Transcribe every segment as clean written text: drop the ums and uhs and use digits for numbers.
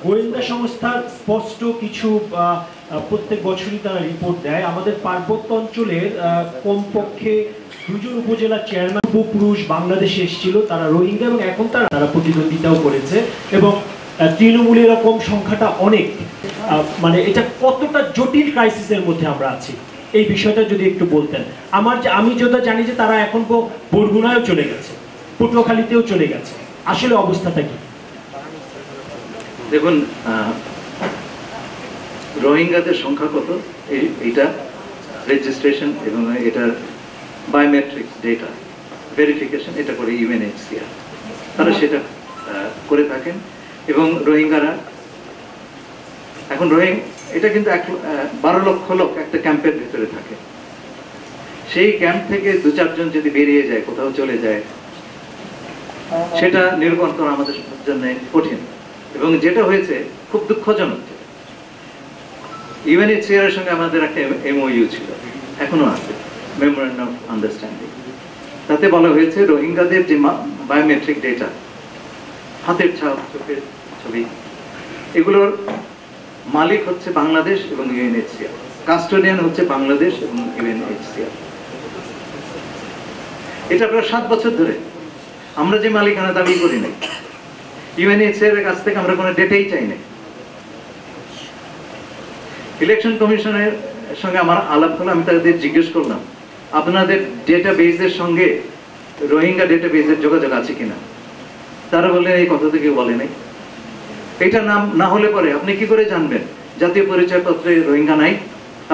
গোয়েন্দা সংস্থার স্পষ্ট কিছু প্রত্যেক বছরই তারা রিপোর্ট দেয়। আমাদের পার্বত্য অঞ্চলের কমপক্ষে 2 জন উপজেলা চেয়ারম্যান পুরুষ বাংলাদেশে এসেছিল, তারা রোহিঙ্গা, এবং এখন তারা প্রতিদ্বন্দ্বিতাও করেছে, এবং তৃণমূল এরকম সংখ্যাটা অনেক। মানে এটা কতটা জটিল ক্রাইসিসের মধ্যে আমরা আছি, এই বিষয়টা যদি একটু বলতেন। আমি যেটা জানি যে তারা এখন বরগুনায়ও চলে গেছে, পটুয়াখালীতেও চলে গেছে, আসলে অবস্থাটা কি? দেখুন, রোহিঙ্গাদের সংখ্যা কত এইটা রেজিস্ট্রেশন এবং এটার বায়োমেট্রিক ডেটা ভেরিফিকেশন এটা করে ইউএনএইচসিআর, তারা সেটা করে থাকেন। এবং রোহিঙ্গারা এখন এটা কিন্তু 12 লক্ষ লোক একটা ক্যাম্পের ভিতরে থাকে। সেই ক্যাম্প থেকে 2-4 জন যদি বেরিয়ে যায়, কোথাও চলে যায়, সেটা নিরূপণ করা আমাদের জন্য কঠিন। এবং যেটা হয়েছে খুব দুঃখজনক, ইউএনএইচসিআর এর সঙ্গে আমাদের একটা এমওইউ ছিল, এখনো আছে, মেমোরেন্ডাম অফ আন্ডারস্ট্যান্ডিং। তাতে বলা হয়েছে রোহিঙ্গাদের যে বায়োমেট্রিক ডেটা, হাতের ছাপ, চোখের ছবি, এগুলোর মালিক হচ্ছে বাংলাদেশ এবং ইউএনএইচসিআর, কাস্টোডিয়ান হচ্ছে বাংলাদেশ এবং ইউএনএইচসিআর। এটা প্রায় 7 বছর ধরে আমরা যে মালিকানা দাবি করি নাই, ইউএনএইচসিআর এর কাছ থেকে আমরা কোনো ডেটাই চাই নাই। ইলেকশন কমিশনের সঙ্গে আমার আলাপ হলো, আমি তাদের জিজ্ঞেস করলাম আপনাদের ডেটাবেজের সঙ্গে রোহিঙ্গা ডেটাবেজের যোগাযোগ আছে কিনা। তারা বললেন এই কথা তো কেউ বলে নাই। এটা নাম না হলে পরে আপনি কি করে জানবেন জাতীয় পরিচয়পত্রে রোহিঙ্গা নাই?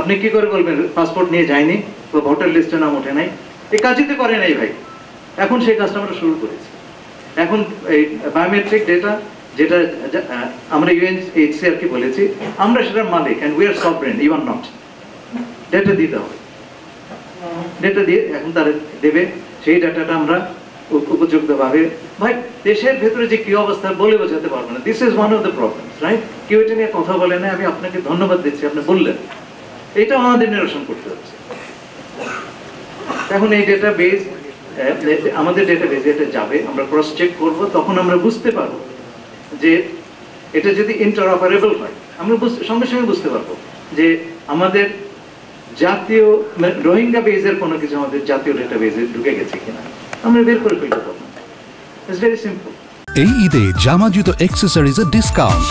আপনি কি করে বলবেন পাসপোর্ট নিয়ে যায়নি বা ভোটার লিস্টে নাম ওঠে নাই? এই কাজই তো করে নাই ভাই। এখন সেই কাজটা আমরা শুরু করেছি। এখন এই বায়োমেট্রিক ডেটা যেটা আমরা ইউএনএইচসিআর কে বলেছি, আমরা সেটার মালিক, and we are sovereign, you are not. Data দিতে হবে, ডেটা দিয়ে এখন তারা দেবে, সেই ডাটাটা আমরা উপযুক্তভাবে, ভাই দেশের ভেতরে যে কি অবস্থা বলে বোঝাতে পারবো না। This is one of the problems, right? কেউ এটা নিয়ে কথা বলে না, আমি আপনাকে ধন্যবাদ দিচ্ছি, আপনি বললেন, এটাও আমাদের নিরসন করতে হচ্ছে। এখন এই ডেটাবেজ, আমাদের ডেটাবেজে এটা যাবে, আমরা ক্রস চেক করব, তখন আমরা বুঝতে পারবো যে এটা যদি ইন্টারঅপারেবল হয়, আমরা সঙ্গে সঙ্গে বুঝতে পারবো যে আমাদের জাতীয় রোহিঙ্গা বেজের কোনো কিছু আমাদের জাতীয় ডেটাবেজে ঢুকে গেছে কিনা আমরা বের করে ফেলতে পারবো। It's very simple. এই ঈদে জামা জুতো অ্যাক্সেসরিজের ডিসকাউন্ট।